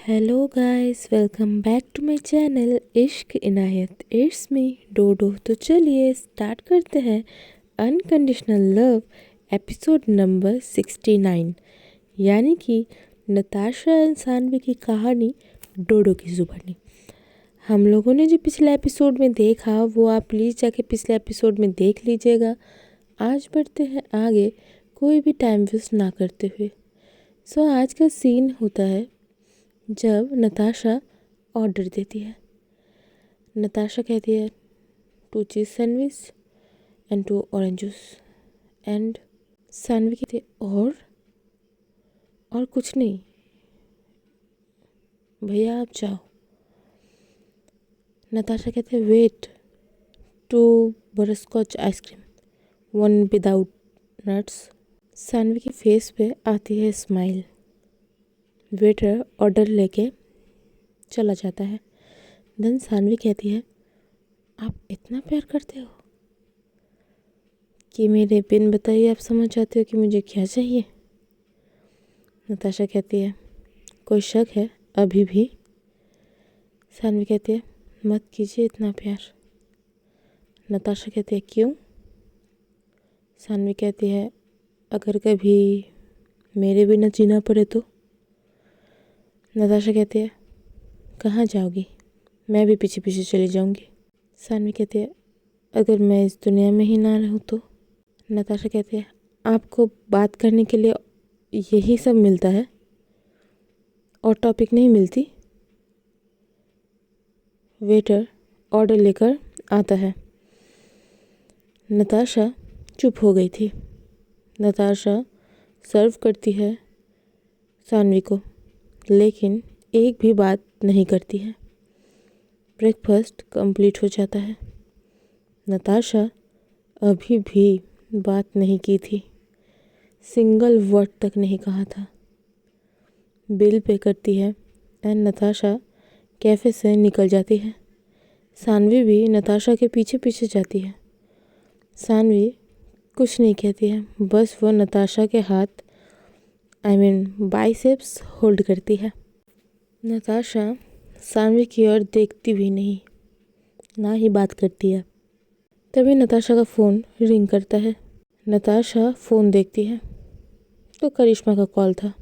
Hello guys, welcome back to my channel Ishq Inayat. It's me डोडो। तो चलिए start करते हैं अनकंडीशनल लव एपिसोड नंबर 69, यानी कि नताशा एंड सानवी की कहानी डोडो की ज़ुबानी। हम लोगों ने जो पिछले एपिसोड में देखा वो आप प्लीज़ जाके पिछले एपिसोड में देख लीजिएगा। आज बढ़ते हैं आगे, कोई भी टाइम वेस्ट ना करते हुए। सो आज का सीन होता है जब नताशा ऑर्डर देती है। नताशा कहती है 2 cheese sandwich and 2 orange juice. And Saanvi कहती है और कुछ नहीं भैया, आप जाओ। नताशा कहते हैं wait, 2 butterscotch ice cream, 1 without nuts. Saanvi की फेस पे आती है स्माइल। वेटर ऑर्डर लेके चला जाता है। देन सानवी कहती है आप इतना प्यार करते हो कि मेरे बिन बताइए आप समझ जाते हो कि मुझे क्या चाहिए। नताशा कहती है कोई शक है अभी भी। सानवी कहती है मत कीजिए इतना प्यार। नताशा कहती है क्यों। सानवी कहती है अगर कभी मेरे बिना जीना पड़े तो। नताशा कहती है कहाँ जाओगी, मैं भी पीछे पीछे चली जाऊंगी। सानवी कहती है अगर मैं इस दुनिया में ही ना रहूँ तो। नताशा कहती है आपको बात करने के लिए यही सब मिलता है और टॉपिक नहीं मिलती। वेटर ऑर्डर लेकर आता है। नताशा चुप हो गई थी। नताशा सर्व करती है सानवी को, लेकिन एक भी बात नहीं करती है। ब्रेकफास्ट कंप्लीट हो जाता है। नताशा अभी भी बात नहीं की थी, सिंगल वर्ड तक नहीं कहा था। बिल पे करती है एंड नताशा कैफ़े से निकल जाती है। सानवी भी नताशा के पीछे पीछे जाती है। सानवी कुछ नहीं कहती है, बस वो नताशा के हाथ बाइसेप्स होल्ड करती है। नताशा सानवी की ओर देखती भी नहीं, ना ही बात करती है। तभी नताशा का फ़ोन रिंग करता है। नताशा फ़ोन देखती है तो करिश्मा का कॉल था।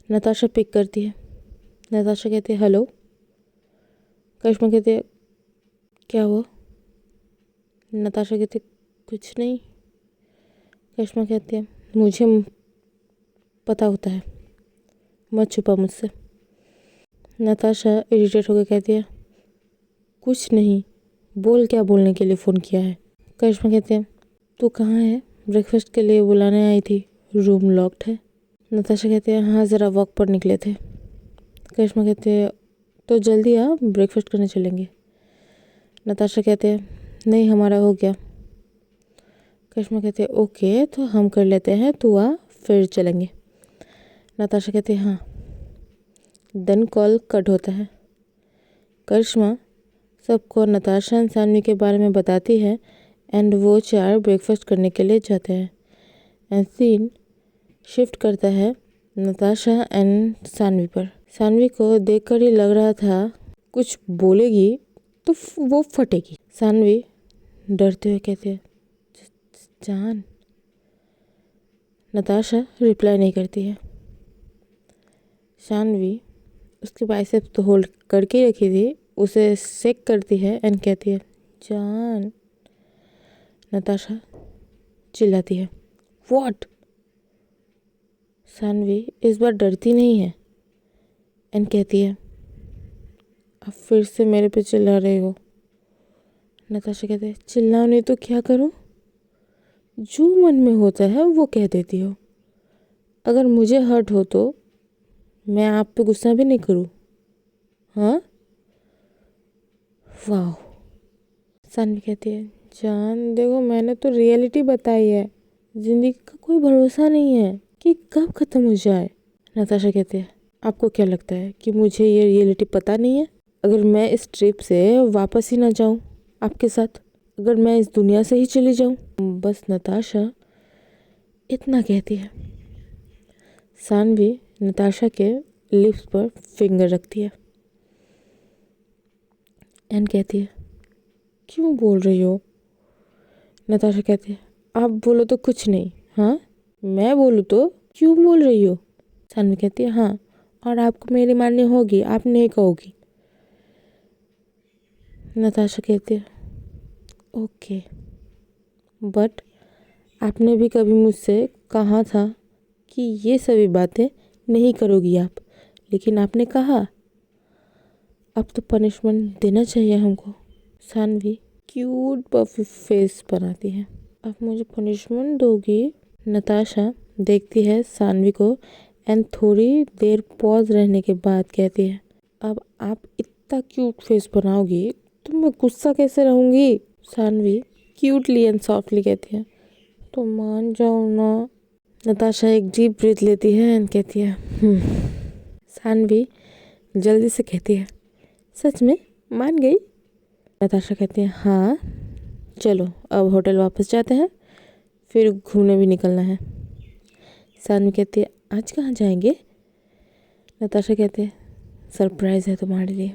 नताशा पिक करती है। नताशा कहती है हेलो। करिश्मा कहती है क्या हुआ। नताशा कहती है कुछ नहीं। करिश्मा कहती है मुझे पता होता है, मत छुपा मुझसे। नताशा इरिटेट होकर कहती है कुछ नहीं, बोल क्या बोलने के लिए फ़ोन किया है। करिश्मा कहती है तू कहाँ है, ब्रेकफास्ट के लिए बुलाने आई थी, रूम लॉक्ड है। नताशा कहती है हाँ ज़रा वॉक पर निकले थे। करिश्मा कहती है तो जल्दी आ, ब्रेकफास्ट करने चलेंगे। नताशा कहते हैं नहीं हमारा हो गया। करिश्मा कहते हैं ओके तो हम कर लेते हैं, तू आ फिर चलेंगे। नताशा कहती है हाँ। देन कॉल कट होता है। करिश्मा सबको नताशा एंड सानवी के बारे में बताती है एंड वो 4 ब्रेकफास्ट करने के लिए जाते हैं। एंड सीन शिफ्ट करता है नताशा एंड सानवी पर। सानवी को देखकर ही लग रहा था कुछ बोलेगी तो वो फटेगी। सानवी डरते हुए कहती है जान। नताशा रिप्लाई नहीं करती है। सानवी उसके बाइसेप्स तो होल्ड करके ही रखी थी, उसे सेक करती है एंड कहती है जान। नताशा चिल्लाती है व्हाट। सानवी इस बार डरती नहीं है एंड कहती है अब फिर से मेरे पे चिल्ला रहे हो। नताशा कहती है चिल्लाओ नहीं तो क्या करूं, जो मन में होता है वो कह देती हो। अगर मुझे हर्ट हो तो मैं आप पे गुस्सा भी नहीं करूं। हाँ वाह। सानवी कहती है जान देखो मैंने तो रियलिटी बताई है, जिंदगी का कोई भरोसा नहीं है कि कब ख़त्म हो जाए। नताशा कहती है आपको क्या लगता है कि मुझे ये रियलिटी पता नहीं है। अगर मैं इस ट्रिप से वापस ही ना जाऊं आपके साथ, अगर मैं इस दुनिया से ही चली जाऊं। बस नताशा इतना कहती है। सानवी नताशा के लिप्स पर फिंगर रखती है एंड कहती है, क्यों बोल रही हो? नताशा कहती है, आप बोलो तो कुछ नहीं। हाँ, मैं बोलूँ तो क्यों बोल रही हो? सानवी कहती है, हाँ, और आपको मेरी माननी होगी, आप नहीं कहोगी। नताशा कहती है, ओके, बट आपने भी कभी मुझसे कहा था कि ये सभी बातें नहीं करोगी आप, लेकिन आपने कहा। अब तो पनिशमेंट देना चाहिए हमको। सानवी क्यूट पफी फेस बनाती है। अब मुझे पनिशमेंट दोगी? नताशा देखती है सानवी को एंड थोड़ी देर पॉज रहने के बाद कहती है, अब आप इतना क्यूट फेस बनाओगी तो मैं गुस्सा कैसे रहूँगी? सानवी क्यूटली एंड सॉफ्टली कहती है, तो मान जाओ ना। नताशा एक डीप ब्रीथ लेती है एंड कहती है, सानवी जल्दी से कहती है, सच में मान गई? नताशा कहती है, हाँ, चलो अब होटल वापस जाते हैं, फिर घूमने भी निकलना है। सानवी कहती है, आज कहाँ जाएंगे? नताशा कहती है, सरप्राइज़ है तुम्हारे लिए।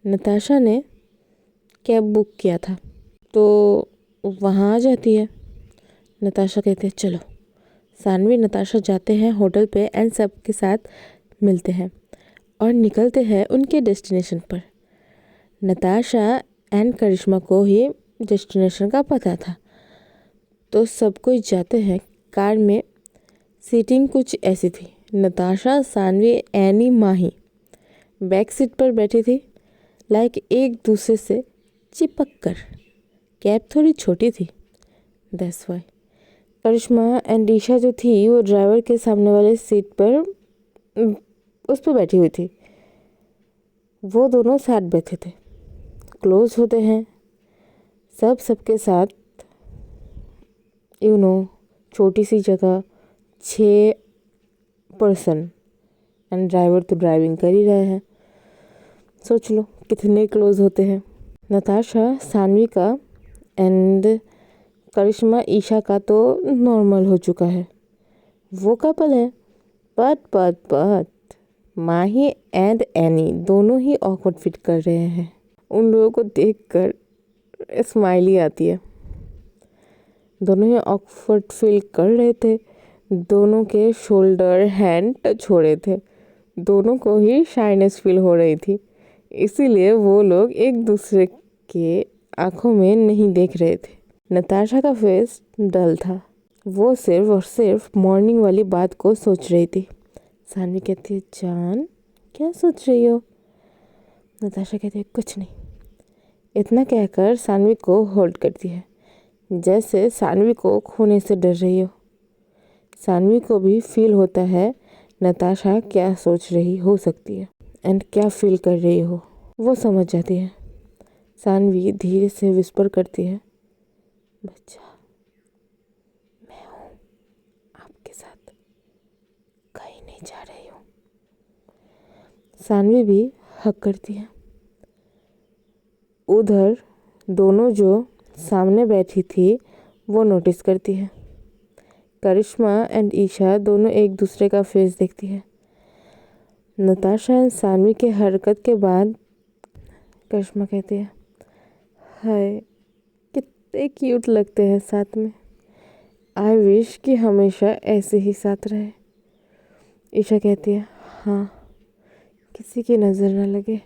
नताशा ने कैब बुक किया था तो वहाँ आ जाती है। नताशा कहती है, चलो। सानवी नताशा जाते हैं होटल पे एंड सबके साथ मिलते हैं और निकलते हैं उनके डेस्टिनेशन पर। नताशा एंड करिश्मा को ही डेस्टिनेशन का पता था तो सब कोई जाते हैं। कार में सीटिंग कुछ ऐसी थी, नताशा, सानवी, एनी, माही बैक सीट पर बैठी थी, लाइक एक दूसरे से चिपक कर। कैब थोड़ी छोटी थी, that's why. Karishma and Isha जो थी वो ड्राइवर के सामने वाले सीट पर उस पर बैठी हुई थी। वो दोनों साथ बैठे थे। क्लोज होते हैं सबके साथ, छोटी सी जगह, 6 पर्सन एंड ड्राइवर तो ड्राइविंग कर ही रहे हैं। सोच लो कितने क्लोज होते हैं। नताशा सानवी का एंड करिश्मा ईशा का तो नॉर्मल हो चुका है, वो कपल है। बट माही एंड एनी दोनों ही ऑकवर्ड फील कर रहे हैं। उन लोगों को देखकर स्माइली आती है। दोनों ही ऑकवर्ड फील कर रहे थे। दोनों के शोल्डर हैंड टच हो रहे थे। दोनों को ही शाइनेस फील हो रही थी, इसीलिए वो लोग एक दूसरे के आंखों में नहीं देख रहे थे। नताशा का फेस डल था, वो सिर्फ और सिर्फ मॉर्निंग वाली बात को सोच रही थी। सानवी कहती है, जान क्या सोच रही हो? नताशा कहती है, कुछ नहीं। इतना कहकर सानवी को होल्ड करती है, जैसे सानवी को खोने से डर रही हो। सानवी को भी फील होता है नताशा क्या सोच रही हो सकती है एंड क्या फील कर रही हो, वो समझ जाती है। सानवी धीरे से विस्पर करती है, बच्चा, मैं हूँ आपके साथ, कहीं नहीं जा रही हूँ। सानवी भी हक करती है। उधर दोनों जो सामने बैठी थी वो नोटिस करती है। करिश्मा एंड ईशा दोनों एक दूसरे का फेस देखती है। नताशा एंड सानवी के हरकत के बाद करिश्मा कहती है, हाय कितने क्यूट लगते हैं साथ में, आई विश कि हमेशा ऐसे ही साथ रहे। ईशा कहती है, हाँ, किसी की नज़र न लगे।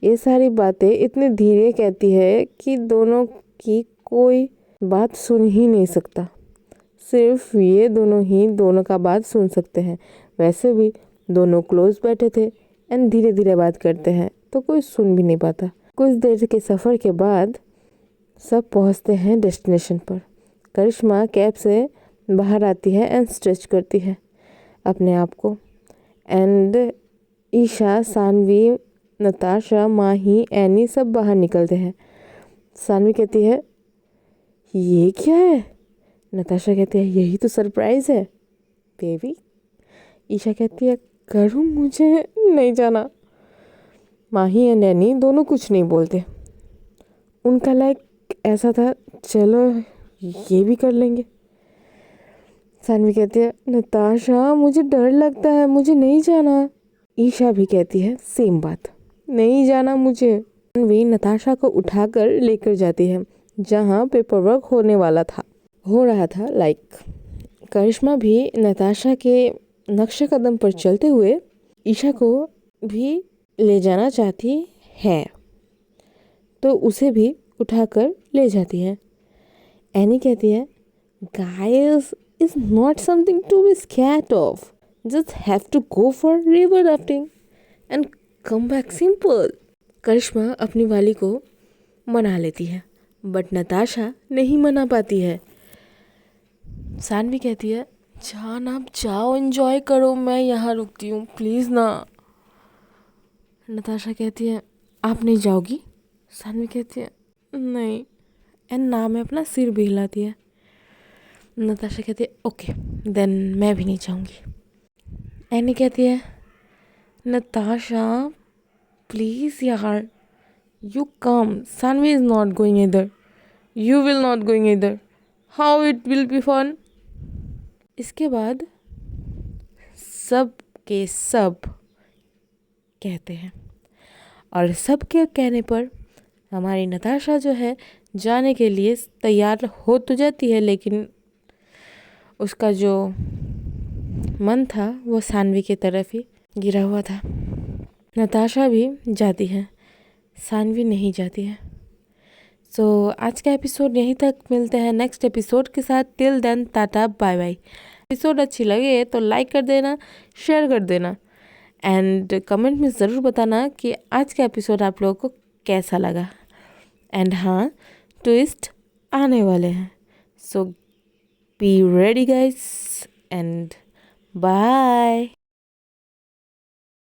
ये सारी बातें इतनी धीरे कहती है कि दोनों की कोई बात सुन ही नहीं सकता, सिर्फ ये दोनों ही दोनों का बात सुन सकते हैं। वैसे भी दोनों क्लोज बैठे थे एंड धीरे धीरे बात करते हैं तो कोई सुन भी नहीं पाता। कुछ देर के सफ़र के बाद सब पहुंचते हैं डेस्टिनेशन पर। करिश्मा कैब से बाहर आती है एंड स्ट्रेच करती है अपने आप को एंड ईशा, सानवी, नताशा, माही, एनी सब बाहर निकलते हैं। सानवी कहती है, ये क्या है? नताशा कहती है, यही तो सरप्राइज़ है बेबी। ईशा कहती है, करूँ, मुझे नहीं जाना। माही एंड एनी दोनों कुछ नहीं बोलते। उनका लाइक ऐसा था, चलो ये भी कर लेंगे। सानवी कहती है नताशा मुझे डर लगता है, मुझे नहीं जाना। ईशा भी कहती है सेम बात, नहीं जाना मुझे। सानवी नताशा को उठाकर लेकर जाती है जहाँ पेपर वर्क हो रहा था। करिश्मा भी नताशा के नक्शे कदम पर चलते हुए ईशा को भी ले जाना चाहती है, तो उसे भी उठाकर ले जाती है। एनी कहती है guys is not something to be scared of. Just have to go for river rafting and come back simple. करिश्मा अपनी वाली को मना लेती है बट नताशा नहीं मना पाती है। सानवी कहती है जान आप जाओ एंजॉय करो, मैं यहाँ रुकती हूँ प्लीज़ ना। नताशा कहती है आप नहीं जाओगी? सानवी कहती है नहीं, एंड ना में अपना सिर भी हिलाती है। नताशा कहती है ओके देन मैं भी नहीं जाऊँगी। एनी कहती है नताशा प्लीज़ यार you come, Saanvi is not going इधर, यू विल नॉट गोइंग इधर, how it will be fun. इसके बाद सब के सब कहते हैं और सब के कहने पर हमारी नताशा जो है जाने के लिए तैयार हो तो जाती है, लेकिन उसका जो मन था वो सानवी की तरफ ही गिरा हुआ था। नताशा भी जाती है, सानवी नहीं जाती है। सो आज का एपिसोड यहीं तक, मिलते हैं नेक्स्ट एपिसोड के साथ। Till then tata bye bye. Episode अच्छी लगे तो लाइक कर देना, शेयर कर देना एंड कमेंट में ज़रूर बताना कि आज का एपिसोड आप लोगों को कैसा लगा। एंड हाँ, ट्विस्ट आने वाले हैं, so be ready guys and bye.